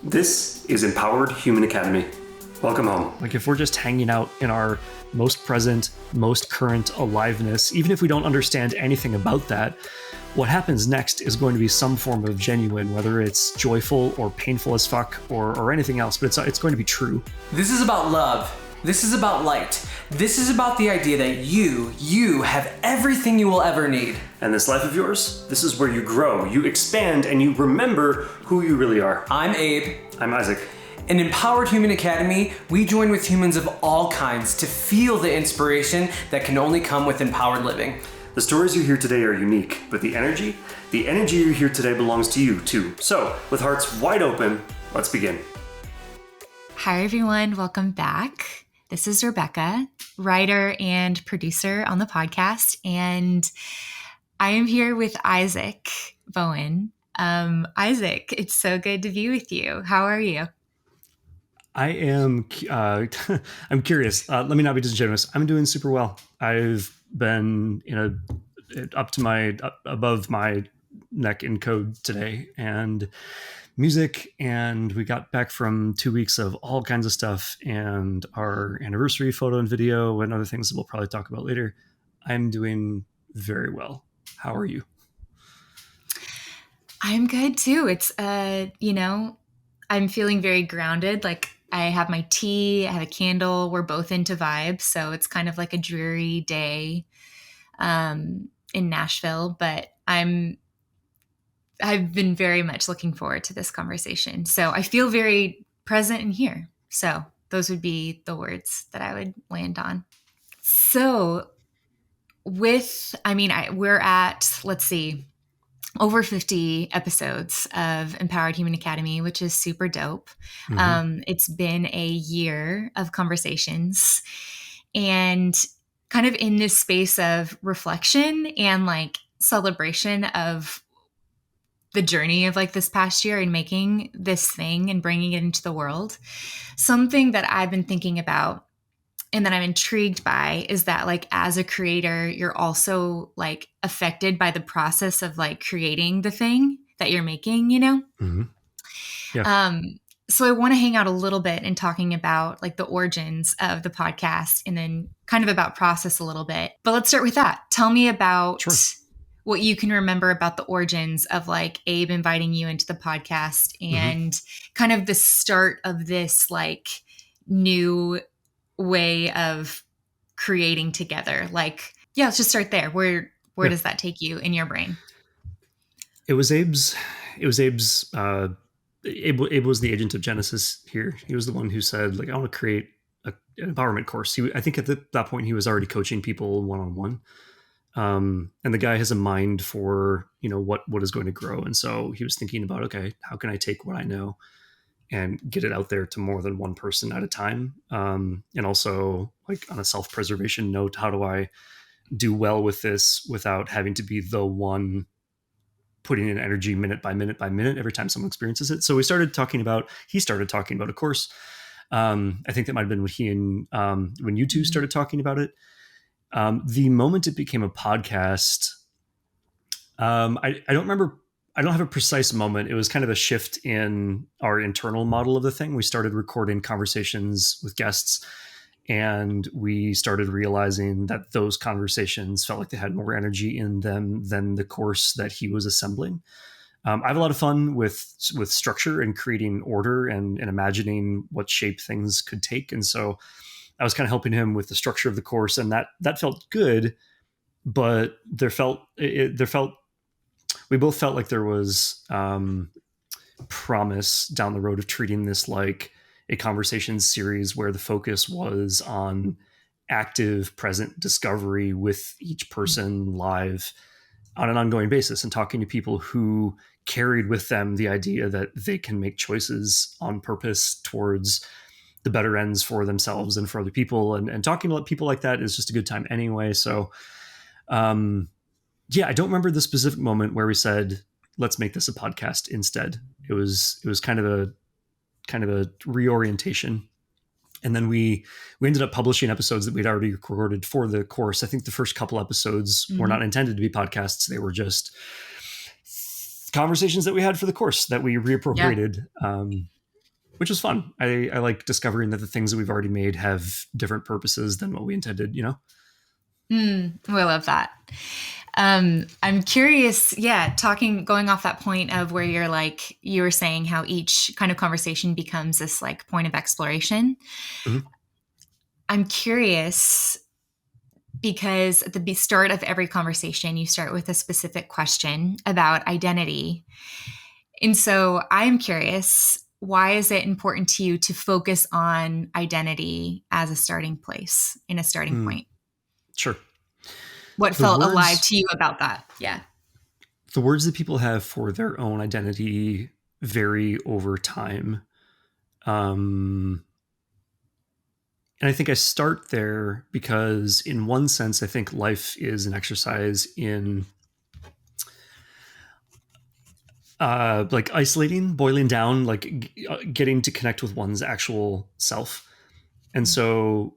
This is Empowered Human Academy. Welcome home. Like if we're just hanging out in our most present, most current aliveness, even if we don't understand anything about that, what happens next is going to be some form of genuine, whether it's joyful or painful as fuck or anything else, but it's going to be true. This is about love. This is about light. This is about the idea that you have everything you will ever need. And this life of yours, this is where you grow, you expand, and you remember who you really are. I'm Abe. I'm Isaac. In Empowered Human Academy, we join with humans of all kinds to feel the inspiration that can only come with empowered living. The stories you hear today are unique, but the energy you hear today belongs to you too. So, with hearts wide open, let's begin. Hi everyone, welcome back. This is Rebekah, writer and producer on the podcast, and I am here with Isaac Bowen. Isaac, it's so good to be with you. How are you? I am, I'm curious. Let me not be disingenuous. I'm doing super well. I've been above my neck in code today and music, and we got back from 2 weeks of all kinds of stuff and our anniversary photo and video and other things that we'll probably talk about later. I'm doing very well. How are you? I'm good too. It's, I'm feeling very grounded. Like I have my tea, I have a candle. We're both into vibes. So it's kind of like a dreary day in Nashville, but I've been very much looking forward to this conversation. So I feel very present in here. So those would be the words that I would land on. So we're at, let's see, over 50 episodes of Empowered Human Academy, which is super dope. Mm-hmm. It's been a year of conversations and kind of in this space of reflection and like celebration of the journey of like this past year and making this thing and bringing it into the world. Something that I've been thinking about and that I'm intrigued by is that like as a creator, you're also like affected by the process of like creating the thing that you're making, you know? Mm-hmm. Yeah. So I want to hang out a little bit and talking about like the origins of the podcast and then kind of about process a little bit. But let's start with that. Tell me about what you can remember about the origins of like Abe inviting you into the podcast and kind of the start of this like new way of creating together. Like, yeah, let's just start there. Where does that take you in your brain? Abe was the agent of Genesis here. He was the one who said, like, I want to create an empowerment course. I think at that point he was already coaching people one-on-one. And the guy has a mind for, what is going to grow. And so he was thinking about, okay, how can I take what I know and get it out there to more than one person at a time? And also like on a self-preservation note, how do I do well with this without having to be the one putting in energy minute by minute by minute every time someone experiences it? So he started talking about a course. I think that might've been when you two started talking about it. The moment it became a podcast, I don't remember. I don't have a precise moment. It was kind of a shift in our internal model of the thing. We started recording conversations with guests, and we started realizing that those conversations felt like they had more energy in them than the course that he was assembling. I have a lot of fun with structure and creating order and imagining what shape things could take. And so I was kind of helping him with the structure of the course, and that felt good, but we both felt like there was promise down the road of treating this like a conversation series where the focus was on active present discovery with each person live on an ongoing basis and talking to people who carried with them the idea that they can make choices on purpose towards the better ends for themselves and for other people. And talking to people like that is just a good time anyway. So, I don't remember the specific moment where we said, let's make this a podcast instead. It was kind of a reorientation. And then we ended up publishing episodes that we'd already recorded for the course. I think the first couple episodes were not intended to be podcasts. They were just conversations that we had for the course that we reappropriated. which is fun. I like discovering that the things that we've already made have different purposes than what we intended, you know? I love that. I'm curious, going off that point of where you're like, you were saying how each kind of conversation becomes this like point of exploration. Mhm. I'm curious because at the start of every conversation, you start with a specific question about identity. And so I'm curious, why is it important to you to focus on identity as a starting place, in a starting point? Sure. What The felt alive words, to you about that? Yeah. the words that people have for their own identity vary over time. And I think I start there because, in one sense, I think life is an exercise in like isolating, boiling down, like getting to connect with one's actual self. And so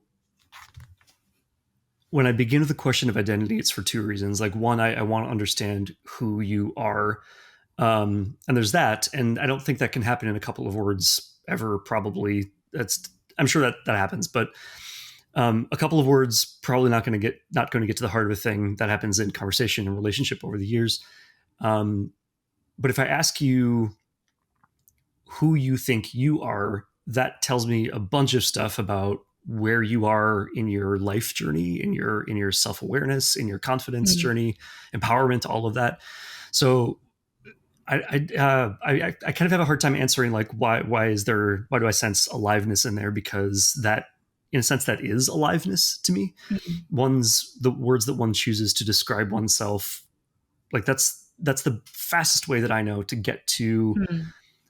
when I begin with the question of identity, it's for two reasons. Like, one, I want to understand who you are. And there's that. And I don't think that can happen in a couple of words ever, probably. I'm sure that happens, but a couple of words probably not going to get to the heart of a thing. That happens in conversation and relationship over the years. But if I ask you who you think you are, that tells me a bunch of stuff about where you are in your life journey, in your self-awareness, in your confidence journey, empowerment, all of that. So I kind of have a hard time answering like why do I sense aliveness in there, because that, in a sense, that is aliveness to me. The words that one chooses to describe oneself, like that's the fastest way that I know to get to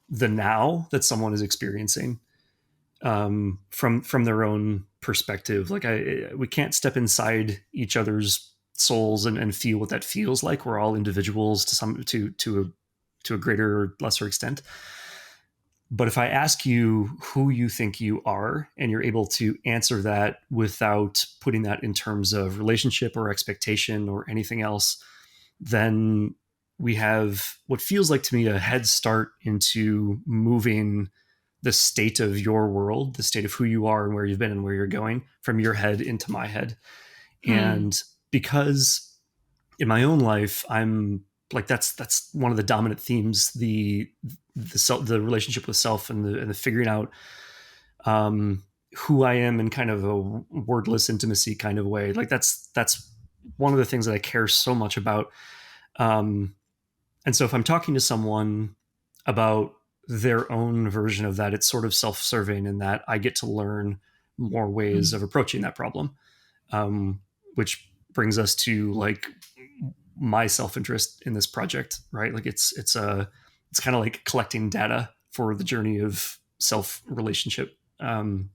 the now that someone is experiencing from their own perspective. Like we can't step inside each other's souls and feel what that feels like. We're all individuals to a greater or lesser extent. But if I ask you who you think you are, and you're able to answer that without putting that in terms of relationship or expectation or anything else, then we have what feels like to me a head start into moving the state of your world, the state of who you are and where you've been and where you're going, from your head into my head. And because in my own life, I'm like, that's one of the dominant themes, the relationship with self and the figuring out who I am in kind of a wordless intimacy kind of way. Like that's one of the things that I care so much about. And so if I'm talking to someone about their own version of that, it's sort of self-serving in that I get to learn more ways of approaching that problem, which brings us to like my self-interest in this project, right? Like it's kind of like collecting data for the journey of self-relationship. And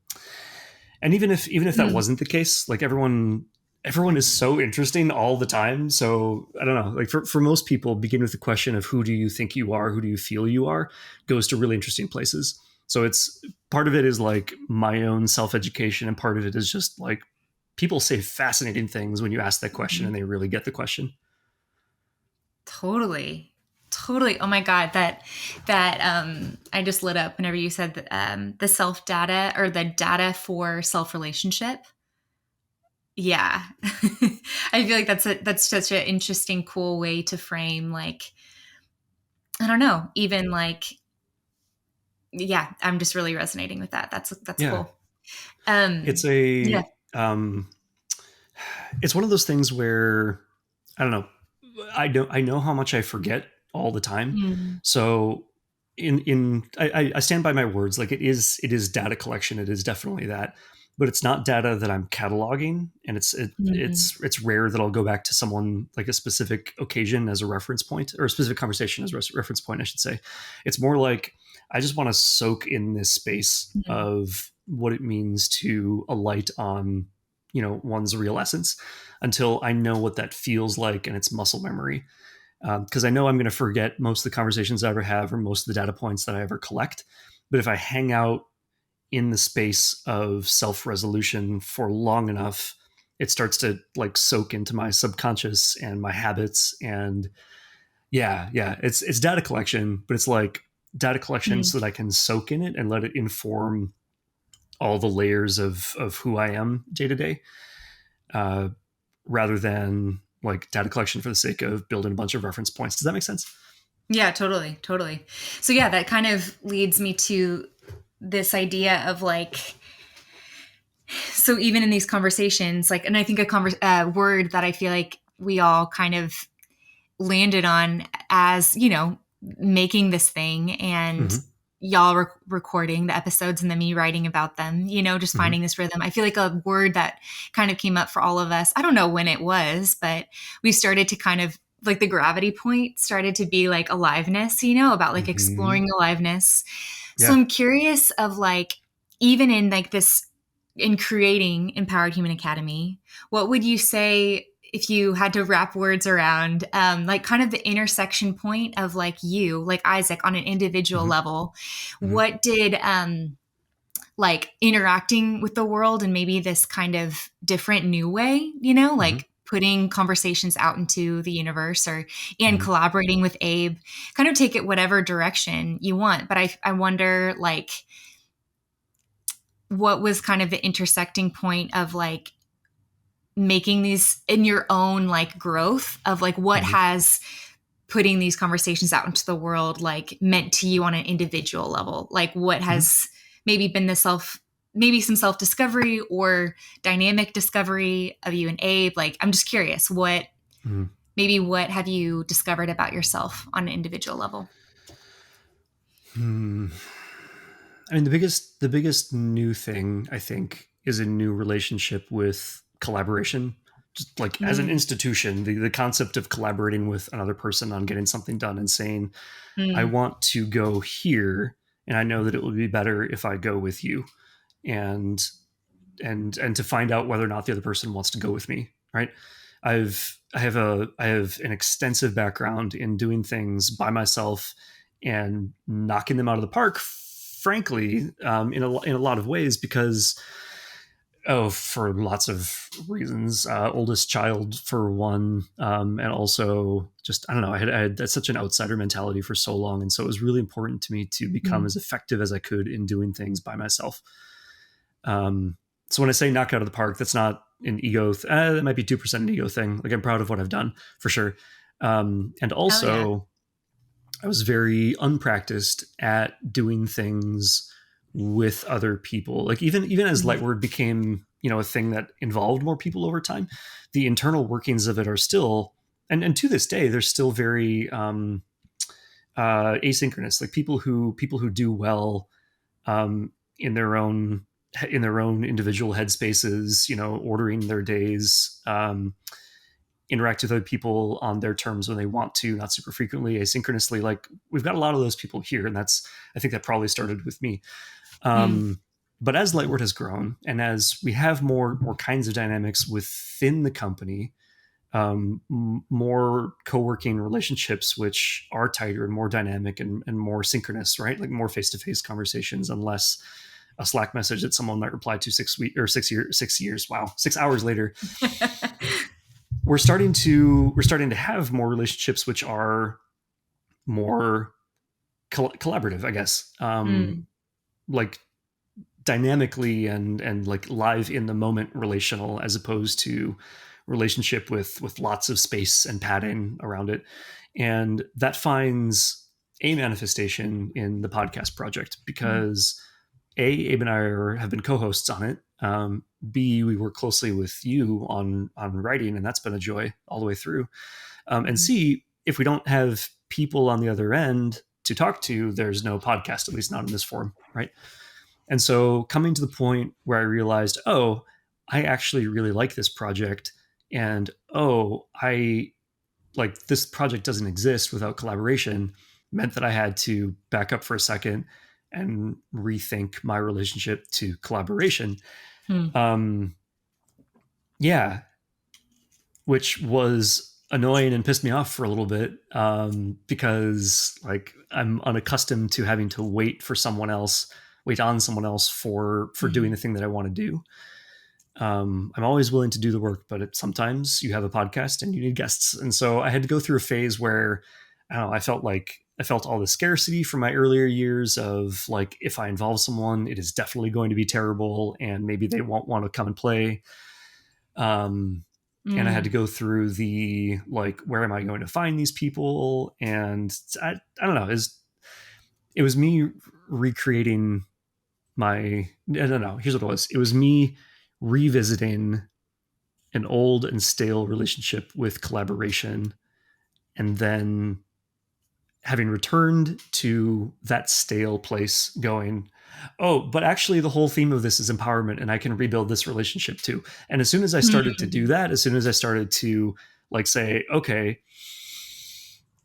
even if that wasn't the case, like everyone is so interesting all the time. So I don't know, like for most people, begin with the question of who do you think you are? Who do you feel you are? Goes to really interesting places. So it's part of it is like my own self-education. And part of it is just like people say fascinating things when you ask that question and they really get the question. Totally. Oh my God. That I just lit up whenever you said that, the self data or the data for self relationship. Yeah. I feel like that's such an interesting, cool way to frame, like, I don't know, even like, yeah, I'm just really resonating with that. That's cool. It's it's one of those things where, I don't know, I know how much I forget all the time. So I stand by my words. Like it is data collection. It is definitely that, but it's not data that I'm cataloging. And it's rare that I'll go back to someone, like a specific occasion as a reference point, or a specific conversation as a reference point, I should say. It's more like, I just want to soak in this space of what it means to alight on, one's real essence, until I know what that feels like and it's muscle memory. Because I know I'm going to forget most of the conversations I ever have or most of the data points that I ever collect. But if I hang out in the space of self-resolution for long enough, it starts to like soak into my subconscious and my habits. And it's data collection, but it's like data collection so that I can soak in it and let it inform all the layers of who I am day to day, rather than like data collection for the sake of building a bunch of reference points. Does that make sense? Yeah, totally. So yeah, that kind of leads me to this idea of like, so even in these conversations, like, and I think a word that I feel like we all kind of landed on as, making this thing, and y'all recording the episodes and then me writing about them, just finding this rhythm. I feel like a word that kind of came up for all of us, I don't know when it was, but we started to kind of like the gravity point started to be like aliveness, about like exploring aliveness. Yeah. So I'm curious of like, even in like this, in creating Empowered Human Academy, what would you say if you had to wrap words around like kind of the intersection point of like you, like Isaac on an individual level, what did like interacting with the world in maybe this kind of different new way, like putting conversations out into the universe and collaborating with Abe, kind of take it whatever direction you want. But I wonder like, what was kind of the intersecting point of like making these in your own like growth of like what has putting these conversations out into the world like meant to you on an individual level? Like what has maybe been maybe some self-discovery or dynamic discovery of you and Abe? Like, I'm just curious what have you discovered about yourself on an individual level? I mean, the biggest new thing I think is a new relationship with collaboration. Just like as an institution, the concept of collaborating with another person on getting something done and saying, I want to go here, and I know that it will be better if I go with you, and to find out whether or not the other person wants to go with me. Right? I have an extensive background in doing things by myself and knocking them out of the park, frankly, in a lot of ways, because for lots of reasons, oldest child for one, and also just, I don't know, I had such an outsider mentality for so long, and so it was really important to me to become as effective as I could in doing things by myself. So when I say knock out of the park, that's not an ego. That might be 2% an ego thing. Like, I'm proud of what I've done for sure, and also I was very unpracticed at doing things with other people. Like even as Lightward became, a thing that involved more people over time, the internal workings of it are still, and to this day, they're still very asynchronous. Like people who do well in their own individual headspaces, ordering their days, interact with other people on their terms when they want to, not super frequently, asynchronously. Like, we've got a lot of those people here, and I think that probably started with me. But as Lightward has grown, and as we have more kinds of dynamics within the company, more co-working relationships, which are tighter and more dynamic and more synchronous, right? Like more face-to-face conversations, and less a Slack message that someone might reply to 6 hours later. We're starting to have more relationships which are more collaborative, I guess, like dynamically and like live in the moment relational, as opposed to relationship with lots of space and padding around it. And that finds a manifestation in the podcast project, because Abe and I have been co-hosts on it. B, we work closely with you on writing, and that's been a joy all the way through. And C, if we don't have people on the other end to talk to, there's no podcast, at least not in this form, right? And so coming to the point where I realized, I actually really like this project, and this project doesn't exist without collaboration, meant that I had to back up for a second and rethink my relationship to collaboration. Which was annoying and pissed me off for a little bit, because like I'm unaccustomed to having to wait on someone else for doing the thing that I want to do. I'm always willing to do the work, but sometimes you have a podcast and you need guests. And so I had to go through a phase where I felt like I felt all the scarcity from my earlier years of like, if I involve someone, it is definitely going to be terrible and maybe they won't want to come and play. And I had to go through the, like, where am I going to find these people? And I don't know, it was me recreating here's what it was. It was me revisiting an old and stale relationship with collaboration, and then having returned to that stale place going, oh, but actually the whole theme of this is empowerment and I can rebuild this relationship too. And as soon as I started to do that, as soon as I started to like say, okay,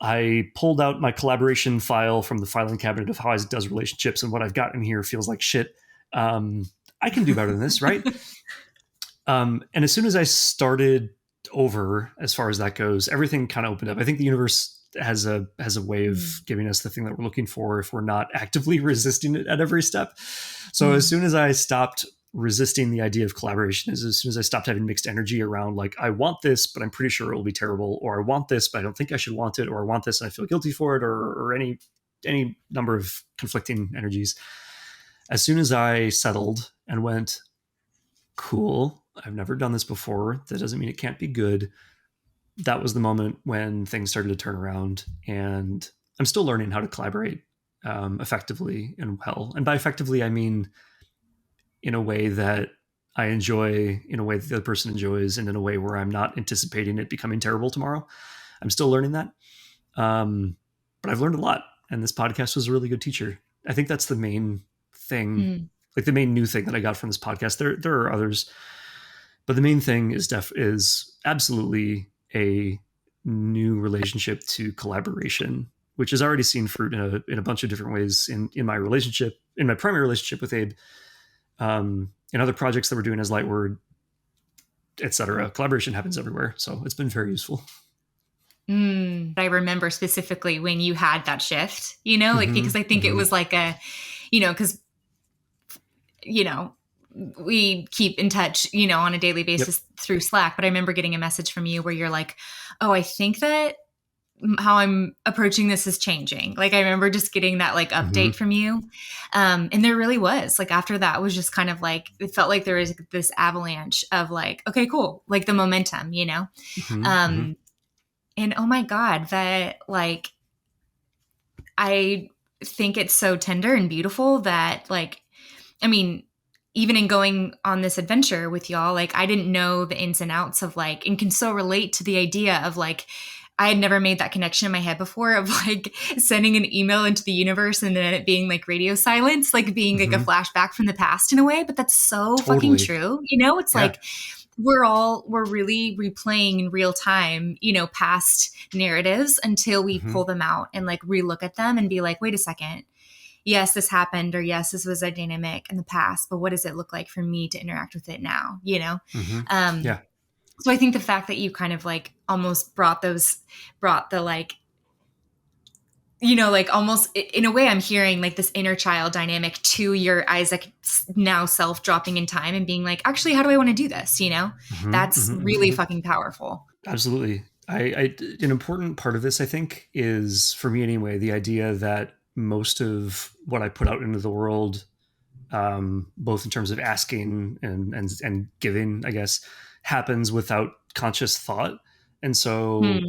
I pulled out my collaboration file from the filing cabinet of how I does relationships, and what I've got in here feels like shit. I can do better than this, right? And as soon as I started over, as far as that goes, everything kind of opened up. I think the universe has a way of giving us the thing that we're looking for if we're not actively resisting it at every step. So as soon as I stopped resisting the idea of collaboration, as soon as I stopped having mixed energy around like, I want this, but I'm pretty sure it will be terrible, or I want this, but I don't think I should want it, or I want this and I feel guilty for it, or any number of conflicting energies. As soon as I settled and went, cool, I've never done this before. That doesn't mean it can't be good. That was the moment when things started to turn around, and I'm still learning how to collaborate effectively and well. And by effectively, I mean in a way that I enjoy, in a way that the other person enjoys, and in a way where I'm not anticipating it becoming terrible tomorrow. I'm still learning that. But I've learned a lot, and this podcast was a really good teacher. I think that's the main thing, like the main new thing that I got from this podcast. There are others, but the main thing is absolutely a new relationship to collaboration, which has already seen fruit in a bunch of different ways in my relationship, in my primary relationship with Abe, in other projects that we're doing as Lightward, etc. Collaboration happens everywhere, so it's been very useful. I remember specifically when you had that shift, like, because I think it was like a, because, we keep in touch, on a daily basis through Slack. But I remember getting a message from you where you're like, oh, I think that how I'm approaching this is changing. Like, I remember just getting that like update from you. And there really was, like, after that was just kind of like, it felt like there was this avalanche of like, okay, cool. Like the momentum, and oh my God, that like, I think it's so tender and beautiful that like, I mean, even in going on this adventure with y'all, like I didn't know the ins and outs of like, and can so relate to the idea of like, I had never made that connection in my head before of like sending an email into the universe and then it being like radio silence, like being like a flashback from the past in a way. But that's so fucking true. It's like we're really replaying in real time, past narratives until we pull them out and like relook at them and be like, wait a second. Yes, this happened, or yes, this was a dynamic in the past, but what does it look like for me to interact with it now? So I think the fact that you kind of like almost brought the like, like almost in a way I'm hearing like this inner child dynamic to your Isaac now self dropping in time and being like, actually, how do I want to do this? That's really fucking powerful. Absolutely. An important part of this, I think, is for me anyway, the idea that most of what I put out into the world, both in terms of asking and giving, I guess, happens without conscious thought. And so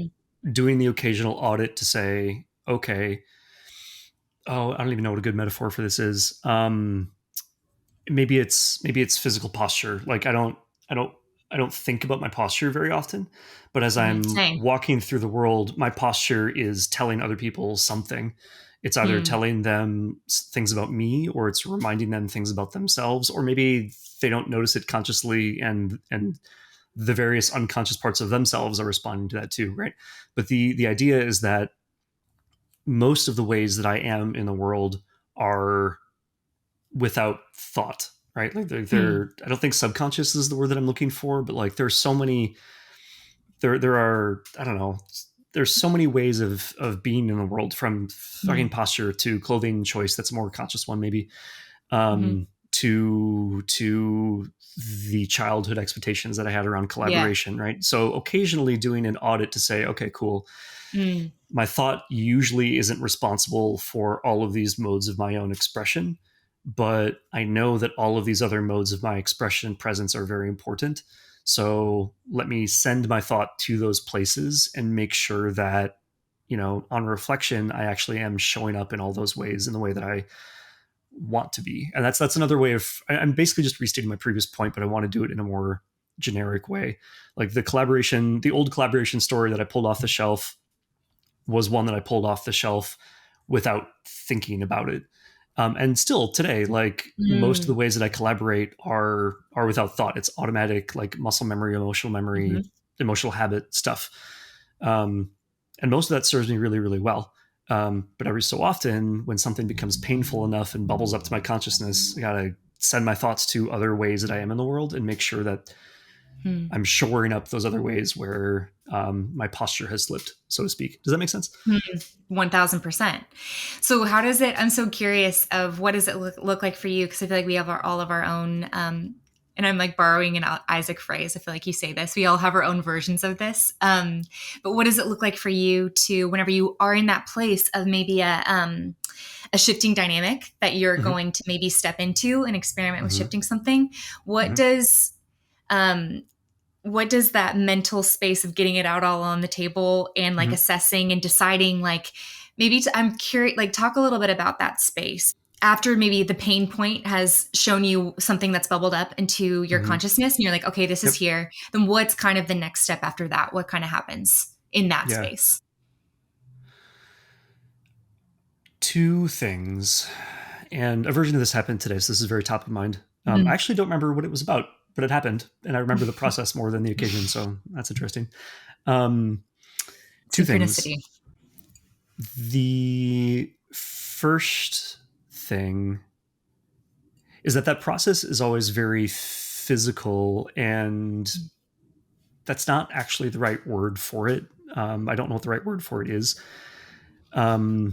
doing the occasional audit to say, okay, I don't even know what a good metaphor for this is. Maybe it's physical posture. Like I don't think about my posture very often, but as I'm walking through the world, my posture is telling other people something. It's either telling them things about me, or it's reminding them things about themselves, or maybe they don't notice it consciously, and the various unconscious parts of themselves are responding to that too, right? But the idea is that most of the ways that I am in the world are without thought, right? Like they're I don't think subconscious is the word that I'm looking for, but like there's so many, there are, I don't know, there's so many ways of being in the world, from fucking posture to clothing choice. That's a more conscious one, maybe. to the childhood expectations that I had around collaboration, right? So occasionally doing an audit to say, okay, cool. My thought usually isn't responsible for all of these modes of my own expression, but I know that all of these other modes of my expression and presence are very important. So let me send my thought to those places and make sure that, on reflection, I actually am showing up in all those ways in the way that I want to be. And that's another way of, I'm basically just restating my previous point, but I want to do it in a more generic way. Like the old collaboration story that I pulled off the shelf was one that I pulled off the shelf without thinking about it. And still today, like most of the ways that I collaborate are without thought. It's automatic, like muscle memory, emotional habit stuff. And most of that serves me really, really well. But every so often, when something becomes painful enough and bubbles up to my consciousness, I gotta send my thoughts to other ways that I am in the world and make sure that I'm shoring up those other ways where my posture has slipped, so to speak. Does that make sense? 1000%. So how does it, I'm so curious of what does it look like for you? Because I feel like we have all of our own, and I'm like borrowing an Isaac phrase. I feel like you say this. We all have our own versions of this. But what does it look like for you to, whenever you are in that place of maybe a shifting dynamic that you're going to maybe step into and experiment with shifting something? What does that mental space of getting it out all on the table and like assessing and deciding, like maybe I'm curious, like talk a little bit about that space after maybe the pain point has shown you something that's bubbled up into your consciousness and you're like, okay, this is here. Then what's kind of the next step after that? What kind of happens in that space? Two things. And a version of this happened today. So this is very top of mind. I actually don't remember what it was about, but it happened. And I remember the process more than the occasion. So that's interesting. Two things. The first thing is that process is always very physical, and that's not actually the right word for it. I don't know what the right word for it is. But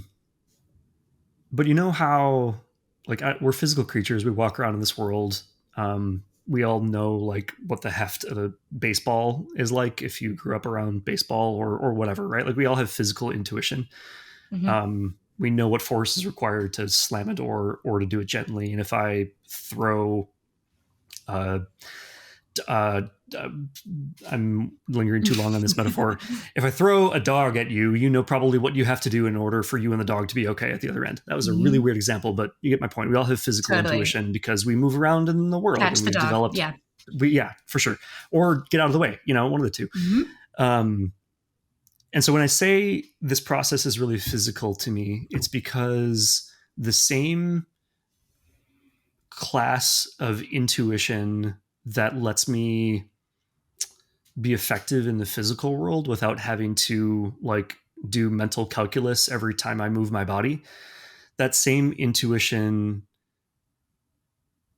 you know how, like, we're physical creatures. We walk around in this world. We all know like what the heft of a baseball is like if you grew up around baseball or whatever, right? Like we all have physical intuition. We know what force is required to slam a door or to do it gently. And if I throw, I'm lingering too long on this metaphor. If I throw a dog at you, you know probably what you have to do in order for you and the dog to be okay at the other end. That was a really weird example, but you get my point. We all have physical intuition because we move around in the world. Catch and the dog. Developed, yeah, for sure. Or get out of the way, one of the two. And so when I say this process is really physical to me, it's because the same class of intuition that lets me be effective in the physical world without having to like do mental calculus every time I move my body, that same intuition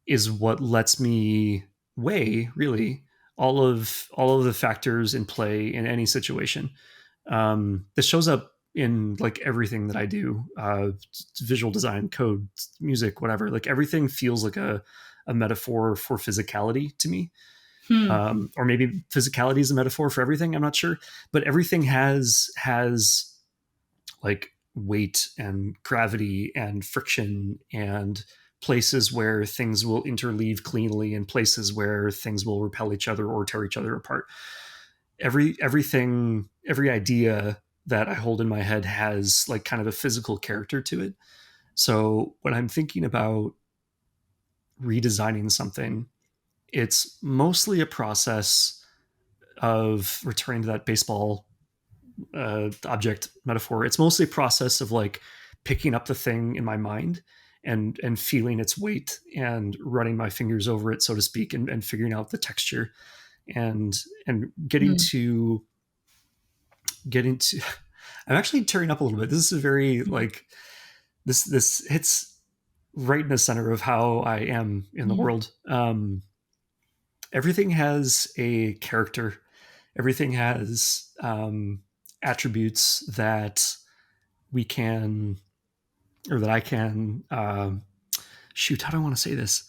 is what lets me weigh really all of the factors in play in any situation. This shows up in like everything that I do, visual design, code, music, whatever. Like everything feels like a metaphor for physicality to me. Or maybe physicality is a metaphor for everything. I'm not sure, but everything has like weight and gravity and friction and places where things will interleave cleanly and places where things will repel each other or tear each other apart. Every idea that I hold in my head has like kind of a physical character to it. So when I'm thinking about redesigning something, it's mostly a process of returning to that baseball object metaphor. It's mostly a process of like picking up the thing in my mind and feeling its weight and running my fingers over it, so to speak, and figuring out the texture and getting to I'm actually tearing up a little bit. This is a very like this hits right in the center of how I am in the world. Everything has a character. Everything has attributes that we can, or that I can shoot, how do I want to say this?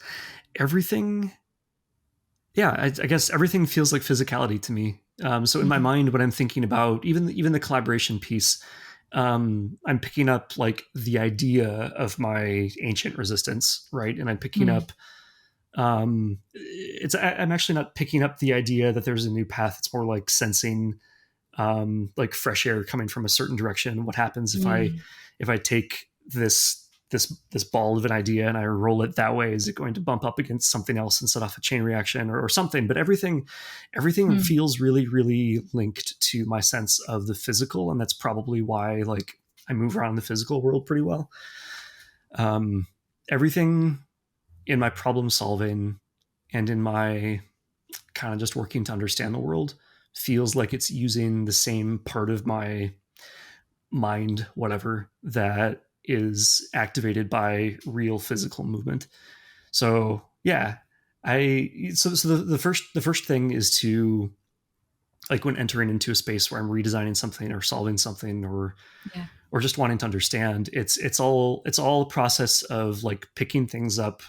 Everything, yeah, I guess everything feels like physicality to me. So in my mind, when I'm thinking about even the collaboration piece, I'm picking up like the idea of my ancient resistance, right? And I'm picking up, I'm actually not picking up the idea that there's a new path. It's more like sensing, like fresh air coming from a certain direction. What happens if I take this ball of an idea and I roll it that way? Is it going to bump up against something else and set off a chain reaction or something? But everything feels really, really linked to my sense of the physical. And that's probably why like I move around the physical world pretty well. Everything in my problem solving and in my kind of just working to understand the world feels like it's using the same part of my mind, whatever, that is activated by real physical movement. So yeah, the first thing is to, like, when entering into a space where I'm redesigning something or solving something or just wanting to understand, it's all a process of like picking things up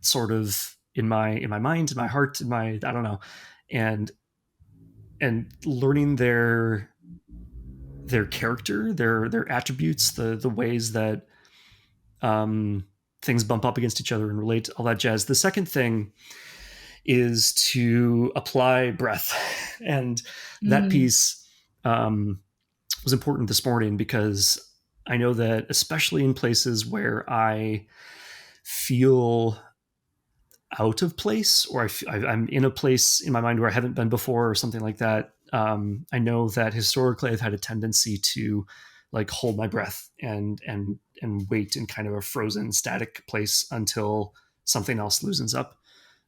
sort of in my mind, in my heart, in my, I don't know, and learning their character, their attributes, the ways that things bump up against each other and relate, all that jazz. The second thing is to apply breath, and that piece was important this morning because I know that especially in places where I feel out of place, or I'm in a place in my mind where I haven't been before or something like that. I know that historically I've had a tendency to like hold my breath and wait in kind of a frozen static place until something else loosens up.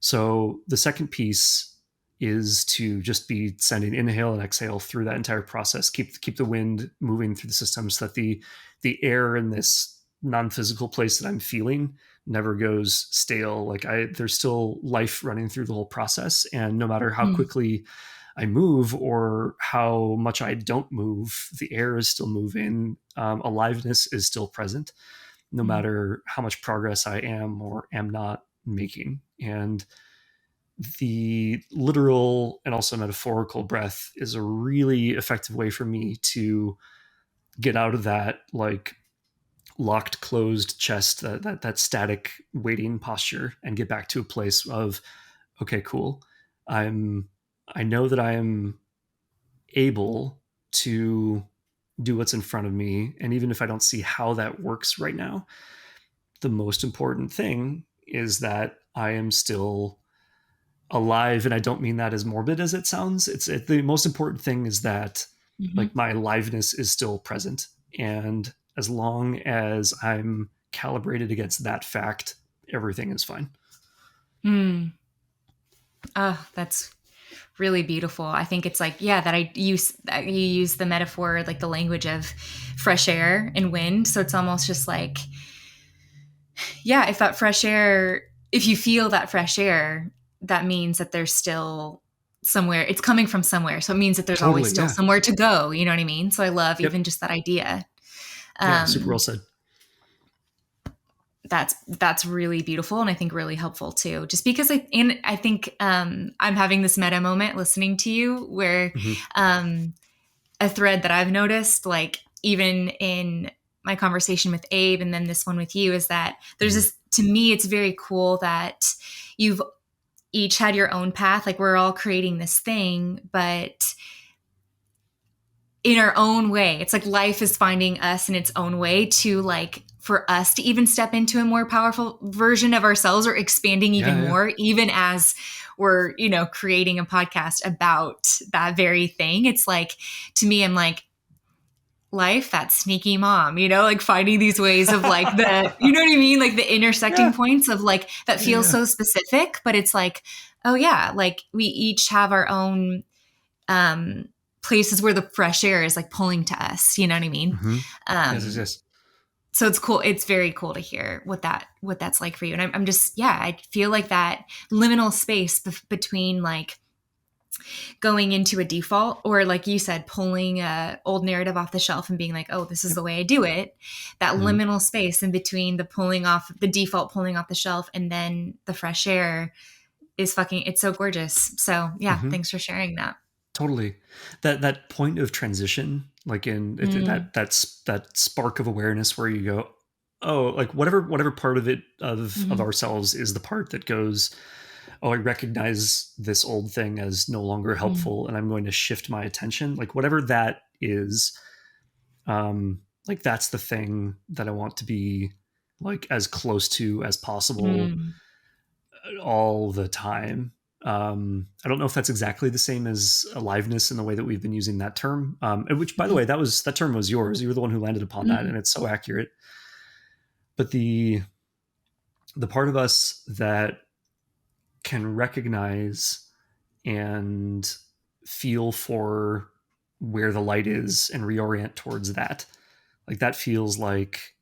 So the second piece is to just be sending inhale and exhale through that entire process. Keep the wind moving through the system so that the air in this non-physical place that I'm feeling never goes stale. Like there's still life running through the whole process. And no matter how quickly I move or how much I don't move, the air is still moving. Aliveness is still present, no matter how much progress I am or am not making. And the literal and also metaphorical breath is a really effective way for me to get out of that like locked, closed chest, that static waiting posture, and get back to a place of, okay, cool. I know that I am able to do what's in front of me. And even if I don't see how that works right now, the most important thing is that I am still alive. And I don't mean that as morbid as it sounds. The most important thing is that like my aliveness is still present. And as long as I'm calibrated against that fact, everything is fine. Oh, that's really beautiful. I think it's like, that you use the metaphor, like the language of fresh air and wind. So it's almost just like, if that fresh air, if you feel that fresh air, that means that there's still somewhere, it's coming from somewhere. So it means that there's always still somewhere to go. You know what I mean? So I love even just that idea. Super well said. That's really beautiful, and I think really helpful too. Just because I think I'm having this meta moment listening to you, where a thread that I've noticed, like even in my conversation with Abe, and then this one with you, is that there's this. To me, it's very cool that you've each had your own path. Like we're all creating this thing, but in our own way. It's like life is finding us in its own way to like, for us to even step into a more powerful version of ourselves, or expanding even more, even as we're, creating a podcast about that very thing. It's like, to me, I'm like, life, that sneaky mom, like finding these ways of like the, you know what I mean? Like the intersecting points of like, that feels so specific, but it's like, oh yeah, like we each have our own, places where the fresh air is like pulling to us. You know what I mean? Yes. So it's cool. It's very cool to hear what that's like for you. And I'm just, I feel like that liminal space between like going into a default, or like you said, pulling a old narrative off the shelf and being like, oh, this is the way I do it. That liminal space in between the default pulling off the shelf and then the fresh air is it's so gorgeous. So yeah, thanks for sharing that. Totally. That point of transition, like that spark of awareness where you go, oh, like whatever part of it of ourselves is the part that goes, oh, I recognize this old thing as no longer helpful, and I'm going to shift my attention. Like whatever that is, like that's the thing that I want to be like as close to as possible all the time. I don't know if that's exactly the same as aliveness in the way that we've been using that term. Which, by the way, that term was yours. You were the one who landed upon that, and it's so accurate. But the part of us that can recognize and feel for where the light is and reorient towards that, like that feels like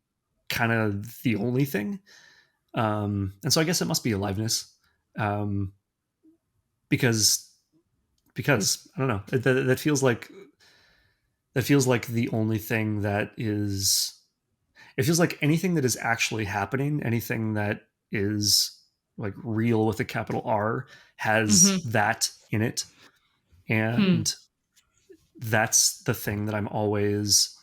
kind of the only thing. And so I guess it must be aliveness. Because I don't know, that feels like the only thing that is, it feels like anything that is actually happening, anything that is like real with a capital R has that in it. And that's the thing that I'm always,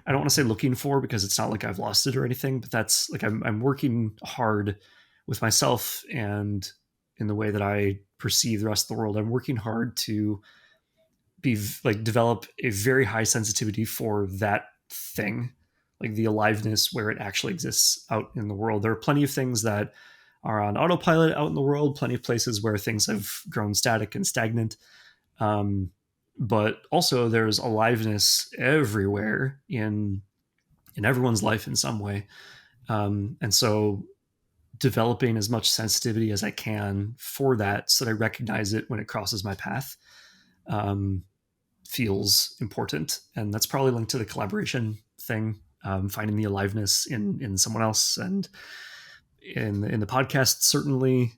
I don't want to say looking for, because it's not like I've lost it or anything, but that's like, I'm working hard with myself and in the way that I perceive the rest of the world. I'm working hard to be like, develop a very high sensitivity for that thing, like the aliveness where it actually exists out in the world. There are plenty of things that are on autopilot out in the world, plenty of places where things have grown static and stagnant. But also there's aliveness everywhere in everyone's life in some way. And so developing as much sensitivity as I can for that, so that I recognize it when it crosses my path, feels important. And that's probably linked to the collaboration thing, finding the aliveness in someone else, and in the podcast. Certainly,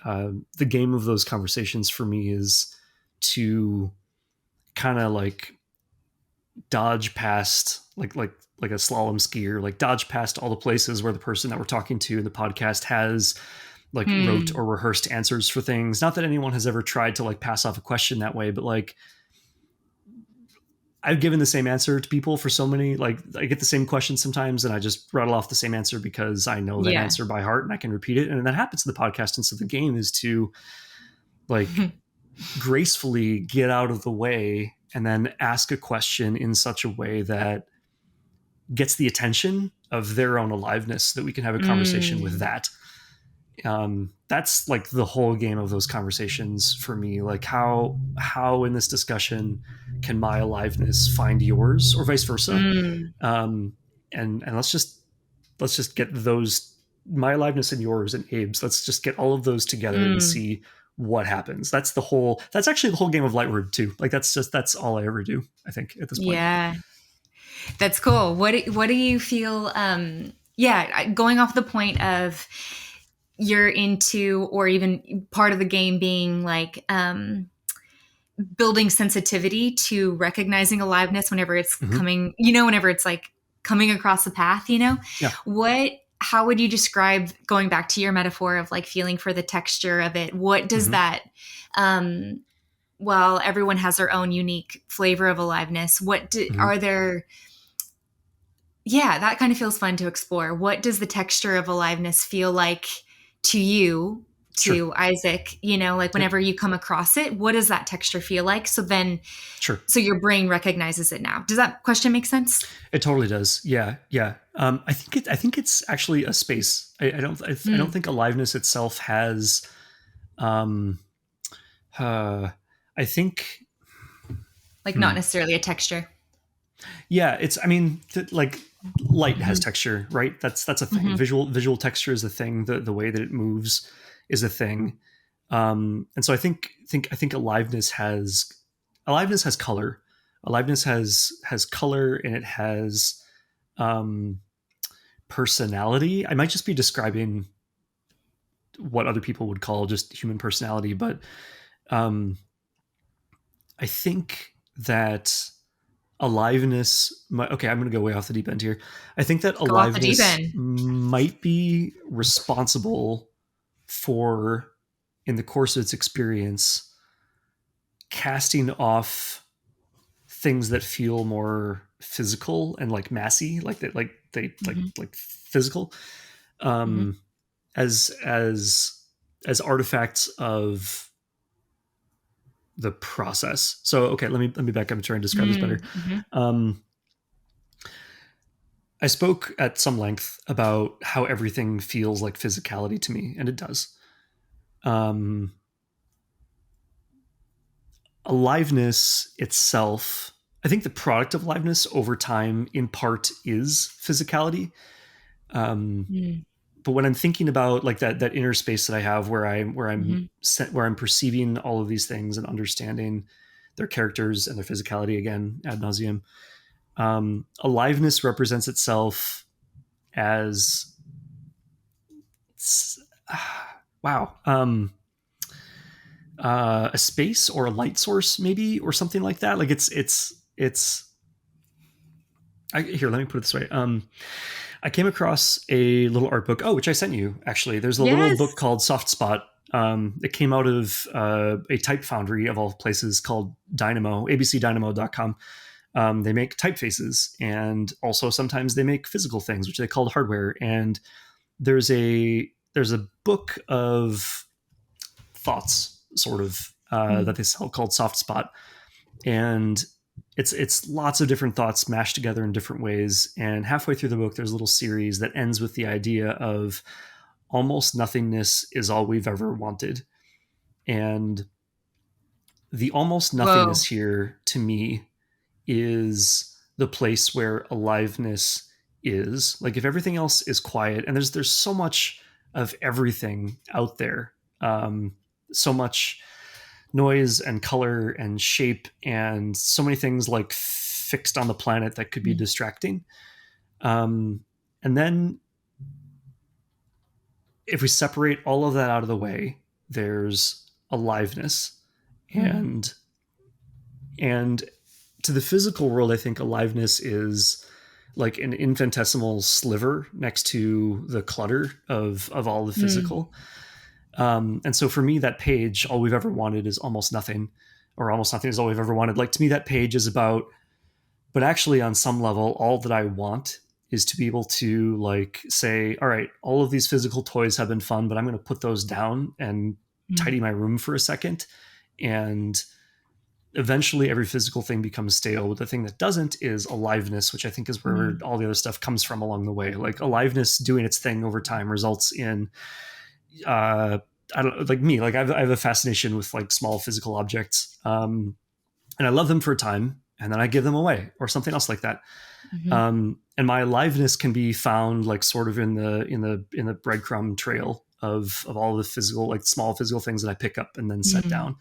the game of those conversations for me is to kind of like dodge past, like a slalom skier, like dodge past all the places where the person that we're talking to in the podcast has like rote or rehearsed answers for things. Not that anyone has ever tried to like pass off a question that way, but like I've given the same answer to people for so many, like I get the same question sometimes and I just rattle off the same answer because I know that answer by heart and I can repeat it. And that happens in the podcast. And so the game is to like gracefully get out of the way and then ask a question in such a way that gets the attention of their own aliveness, so that we can have a conversation with that. That's like the whole game of those conversations for me. Like how in this discussion can my aliveness find yours, or vice versa? And let's just get those, my aliveness and yours and Abe's. Let's just get all of those together and see what happens. That's actually the whole game of Lightward too. Like that's all I ever do, I think, at this point. Yeah. That's cool. What do you feel? Going off the point of you're into, or even part of the game being like building sensitivity to recognizing aliveness whenever it's coming, whenever it's like coming across the path, Yeah. How would you describe, going back to your metaphor of like feeling for the texture of it? What does that, while everyone has their own unique flavor of aliveness, are there, that kind of feels fun to explore. What does the texture of aliveness feel like to you, to Isaac, like whenever you come across it, what does that texture feel like? So then, so your brain recognizes it now. Does that question make sense? It totally does. Yeah. Yeah. I think it's actually a space. I don't think aliveness itself has, I think like not necessarily a texture. Yeah. Like light has texture, right? That's a thing. Visual texture is a thing. The way that it moves is a thing. And so I think aliveness has color. Aliveness has color, and it has personality. I might just be describing what other people would call just human personality, but I think that aliveness okay, I'm going to go way off the deep end here. I think that Go off the deep aliveness end. might be responsible for, in the course of its experience, casting off things that feel more physical and like massy, like that, like they like physical, as artifacts of the process. So okay, let me back up and try and describe this better. I spoke at some length about how everything feels like physicality to me, and it does. Aliveness itself, I think the product of aliveness over time in part is physicality. But when I'm thinking about like that inner space that I have where I'm perceiving all of these things and understanding their characters and their physicality again ad nauseum, aliveness represents itself as a space or a light source maybe, or something like that. Like here, let me put it this way. I came across a little art book, which I sent you actually. There's a little book called Soft Spot. It came out of a type foundry of all places called Dynamo, abcdynamo.com. They make typefaces, and also sometimes they make physical things, which they call hardware. And there's a book of thoughts, sort of, that they sell called Soft Spot, and it's lots of different thoughts mashed together in different ways. And halfway through the book, there's a little series that ends with the idea of almost nothingness is all we've ever wanted. And the almost nothingness here to me is the place where aliveness is. Like if everything else is quiet, and there's so much of everything out there, so much noise and color and shape and so many things like fixed on the planet that could be distracting. And then if we separate all of that out of the way, there's aliveness. And to the physical world, I think aliveness is like an infinitesimal sliver next to the clutter of all the physical. And so for me, that page, all we've ever wanted is almost nothing, or almost nothing is all we've ever wanted. Like to me, that page is about, but actually on some level, all that I want is to be able to like say, all right, all of these physical toys have been fun, but I'm going to put those down and tidy my room for a second. And eventually every physical thing becomes stale. But the thing that doesn't is aliveness, which I think is where all the other stuff comes from along the way. Like aliveness doing its thing over time results in, I don't like me, like I have a fascination with like small physical objects. And I love them for a time and then I give them away or something else like that. And my aliveness can be found like sort of in the breadcrumb trail of all the physical, like small physical things that I pick up and then set down.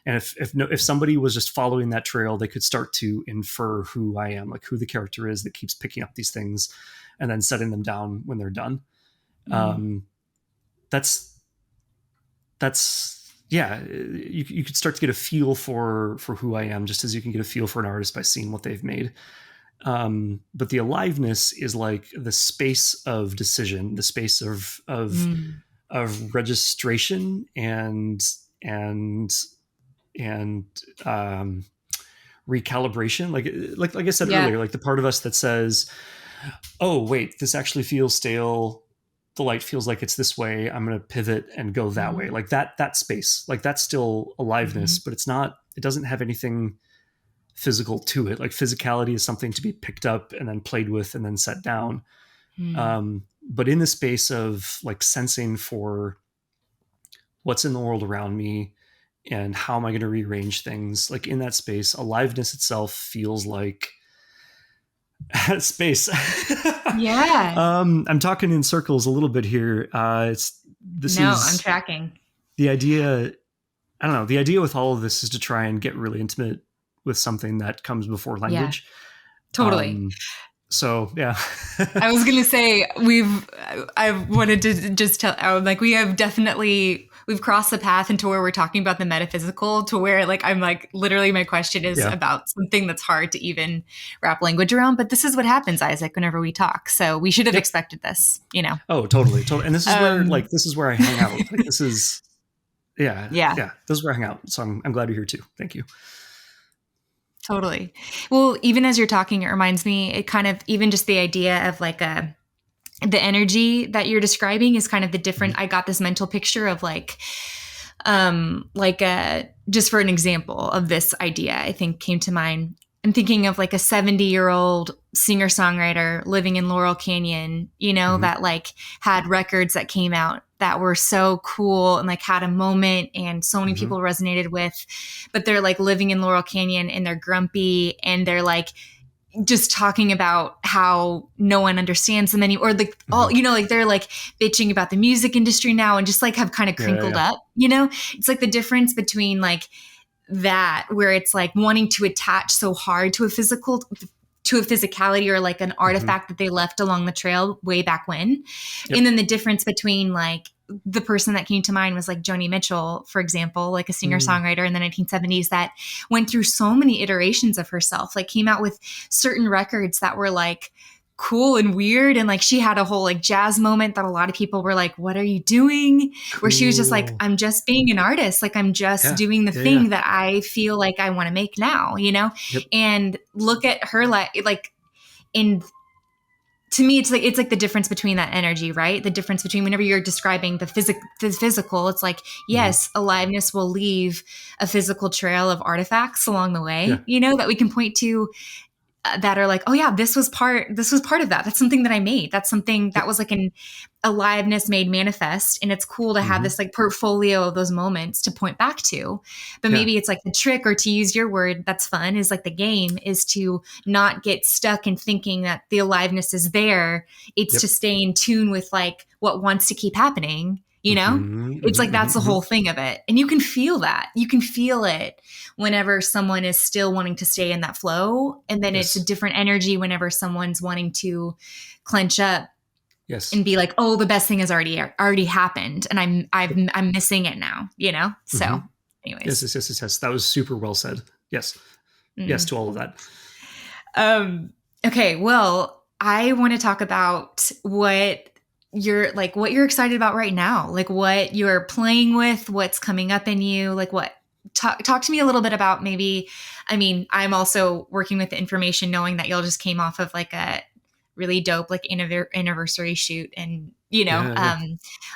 And if somebody was just following that trail, they could start to infer who I am, like who the character is that keeps picking up these things and then setting them down when they're done. That's you could start to get a feel for who I am, just as you can get a feel for an artist by seeing what they've made. But the aliveness is like the space of decision, the space of registration and recalibration. Like I said earlier, like the part of us that says, oh wait, this actually feels stale. The light feels like it's this way. I'm going to pivot and go that way. Like that space, like that's still aliveness, but it's not, it doesn't have anything physical to it. Like physicality is something to be picked up and then played with and then set down. But in the space of like sensing for what's in the world around me and how am I going to rearrange things, like in that space, aliveness itself feels like space. I'm talking in circles a little bit here. I'm tracking. The idea, I don't know, the idea with all of this is to try and get really intimate with something that comes before language. Totally. So yeah. I was gonna say I wanted to just tell like we've crossed the path into where we're talking about the metaphysical to where like I'm like literally my question is about something that's hard to even wrap language around. But this is what happens, Isaac, whenever we talk. So we should have expected this, you know. Oh, totally. And this is where this is where I hang out. Like this is yeah. This is where I hang out. So I'm glad you're here too. Thank you. Totally. Well, even as you're talking, it reminds me, it kind of, even just the idea of like the energy that you're describing is kind of the different, I got this mental picture of just for an example of this idea, I think came to mind. I'm thinking of like a 70-year-old singer-songwriter living in Laurel Canyon, you know, that like had records that came out that were so cool and like had a moment and so many people resonated with, but they're like living in Laurel Canyon and they're grumpy and they're like just talking about how no one understands them anymore, or like all, you know, like they're like bitching about the music industry now and just like have kind of crinkled up, you know. It's like the difference between like that where it's like wanting to attach so hard to a physicality or like an artifact that they left along the trail way back when. And then the difference between like the person that came to mind was like Joni Mitchell, for example, like a singer-songwriter in the 1970s that went through so many iterations of herself, like came out with certain records that were like cool and weird. And like she had a whole like jazz moment that a lot of people were like, what are you doing? Where she was just like, I'm just being an artist. Like I'm just doing the thing that I feel like I want to make now, you know? And look at her like in, to me, it's like the difference between that energy, right? The difference between whenever you're describing the physical, it's like, yes, aliveness will leave a physical trail of artifacts along the way, you know, that we can point to that are like, oh yeah, this was part of that. That's something that I made. That's something that was like an aliveness made manifest. And it's cool to have this like portfolio of those moments to point back to. But maybe it's like the trick, or to use your word, that's fun, is like the game is to not get stuck in thinking that the aliveness is there. It's to stay in tune with like what wants to keep happening. You know, it's like, that's the whole thing of it. And you can feel that. You can feel it whenever someone is still wanting to stay in that flow. And then it's a different energy whenever someone's wanting to clench up and be like, oh, the best thing has already happened. And I'm missing it now, you know? So anyways. Yes. That was super well said. Yes. Yes to all of that. Okay. Well, I want to talk about what you're excited about right now, like what you're playing with, what's coming up in you, like what, talk to me a little bit about maybe, I mean, I'm also working with the information knowing that y'all just came off of like a really dope, like anniversary shoot and, you know,